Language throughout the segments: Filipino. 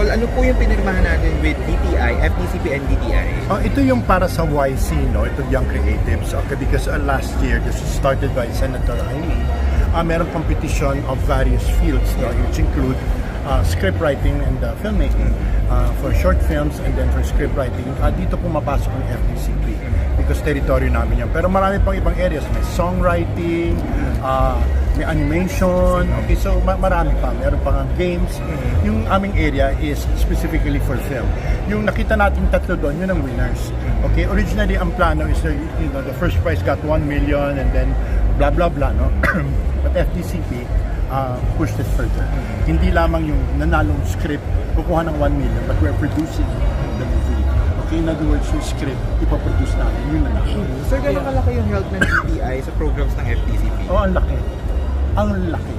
Idol, ano po yung pinirmahan natin with DTI, FDCP and DTI? Ito yung para sa YC, no? Ito Young Creatives. Okay, because last year, this was started by Senator Jaime. Merong competition of various fields, no? Which include script writing and filmmaking for short films, and then for script writing. Dito pumapasok ang FDCP because territory namin yan. Pero marami pang ibang areas. May songwriting, may animation, okay, so marami pa. Meron pang games. Yung aming area is specifically for film. Yung nakita natin tatlo doon, yun ang winners. Okay, originally ang plano is the first prize got 1 million and then blah blah blah, no? But FDCP pushed it further. Hindi lamang yung nanalong script kukuha ng 1 million, but we're producing the movie. Okay, in other words, yung script ipaproduce natin, yun na natin. Sir, gano'ng kalaki yung help ng DTI sa programs ng FDCP? Ang laki. Ang laki.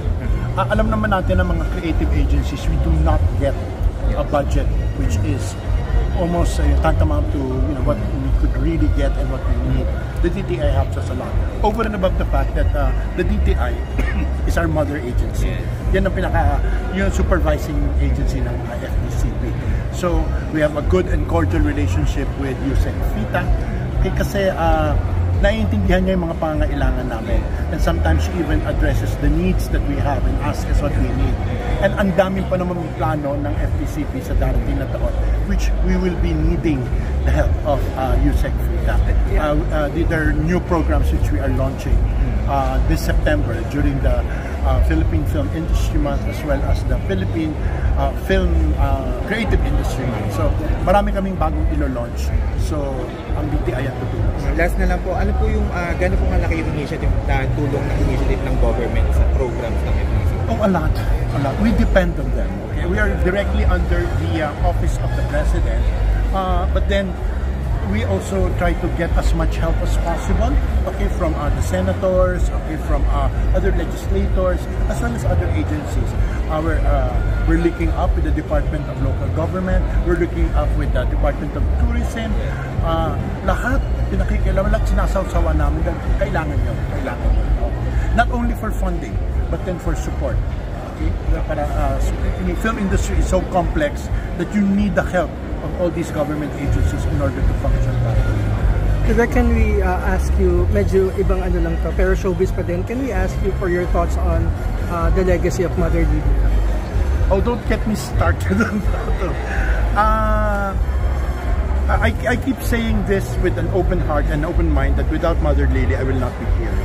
Alam naman natin ng mga creative agencies, we do not get a budget which is almost tantamount to what we could really get and what we need. The DTI helps us a lot. Over and above the fact that the DTI is our mother agency. Yan ang yung supervising agency ng FDCP. So we have a good and cordial relationship with Yusek Fita. Kasi naiintindihan niya yung mga pangangailangan namin. And sometimes she even addresses the needs that we have and asks us what we need. And ang daming pa naman plano ng FDCP sa darating na taon, which we will be needing the help of Yusek Fita. These are new programs which we are launching this September during the Philippine Film Industry Month, as well as the Philippine Film Creative Industry Month. So marami kaming bagong ilo-launch. So ang DTI ang tutulong. Last na lang po, ano po yung gano'n po kalaki yung initiative na tulong ng initiative ng government sa programs ng FDCP? A lot. We depend on them. Okay, we are directly under the office of the president, but then we also try to get as much help as possible. Okay, from the senators, okay, from other legislators, as well as other agencies. We're linking up with the Department of Local Government. We're linking up with the Department of Tourism. Lahat pinakikialaman, lahat sinasawsawa namin dahil kailangan yun. Not only for funding, but then for support. Okay? Para the film industry is so complex that you need the help of all these government agencies in order to function properly. Can we ask you, medyo ibang ano lang to, pero showbiz pa din, can we ask you for your thoughts on the legacy of Mother Lily? Oh, don't get me started on that. I keep saying this with an open heart and open mind that without Mother Lily, I will not be here.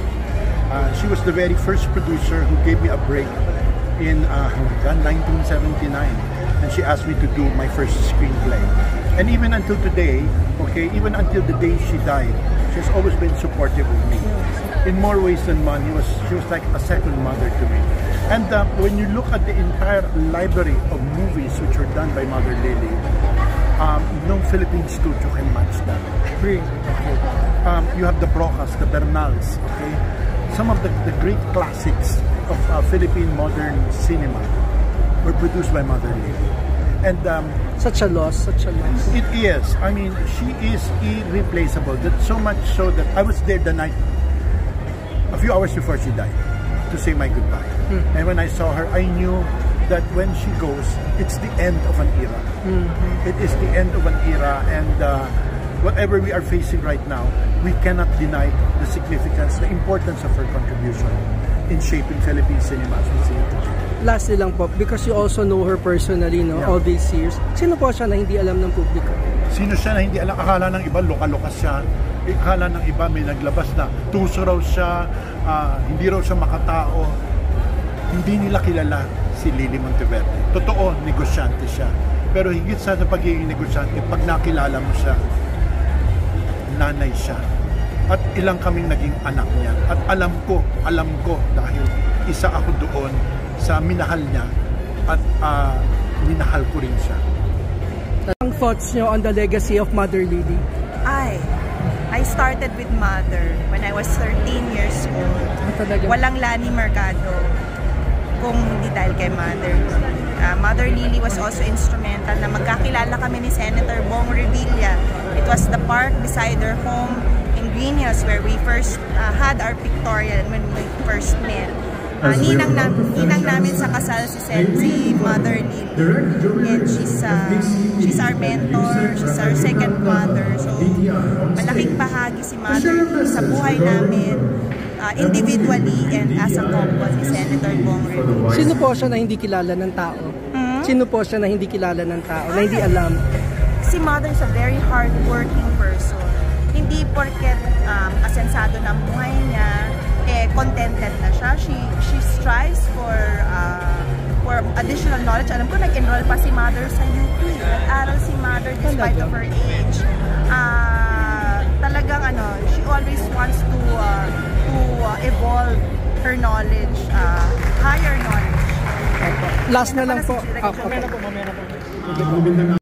She was the very first producer who gave me a break in 1979, and she asked me to do my first screenplay. And even until today, okay, even until the day she died, she's always been supportive of me. In more ways than one, she was like a second mother to me. And when you look at the entire library of movies which were done by Mother Lily, no Philippine studio can match that. Okay. You have the Brocas, the Bernals, okay? Some of the great classics of Philippine modern cinema were produced by Mother Lily. And such a loss. It is. I mean, she is irreplaceable. That so much so that I was there the night, a few hours before she died, to say my goodbye. And when I saw her, I knew that when she goes, it's the end of an era. It is the end of an era, and whatever we are facing right now, we cannot deny the significance, the importance of her contribution in shaping Philippine cinema as we see it today. Lastly lang po, because you also know her personally, no, all these years, sino po siya na hindi alam ng publiko? Sino siya na hindi alam? Akala ng iba, loka-loka siya. Akala ng iba, may naglabas na tuso raw siya, hindi raw siya makatao. Hindi nila kilala si Lily Monteverde. Totoo, negosyante siya. Pero higit sa pagiging negosyante, pag nakilala mo siya, nanay siya. At ilang kaming naging anak niya. At alam ko dahil isa ako doon sa minahal niya at minahal ko rin siya. Ang thoughts niyo on the legacy of Mother Lily? I started with Mother when I was 13 years old. Walang Lani Mercado kung hindi dahil kay Mother Lily. Mother Lily was also instrumental na magkakilala kami ni Senator Bong Revilla. It was the park beside her home in Green Hills where we first had our pictorial when we first met. Ninang namin sa kasal si Mother Lily, and she's she's our mentor, she's our second mother. So, malaking bahagi si Mother sa buhay namin, individually and as a couple ni Senator Bong Revilla. Sino po siya na hindi kilala ng tao? Sino po siya na hindi kilala ng tao, na hindi alam? Si Mother is a very hardworking person. Hindi porket asensado na ang buhay niya, contented na siya. She strives for additional knowledge. Alam ko, nag-enroll pa si Mother sa UP. Nag-aral si Mother despite of her age. Talagang she always wants to evolve her knowledge, higher knowledge. Last na lang po. Mamaya na po.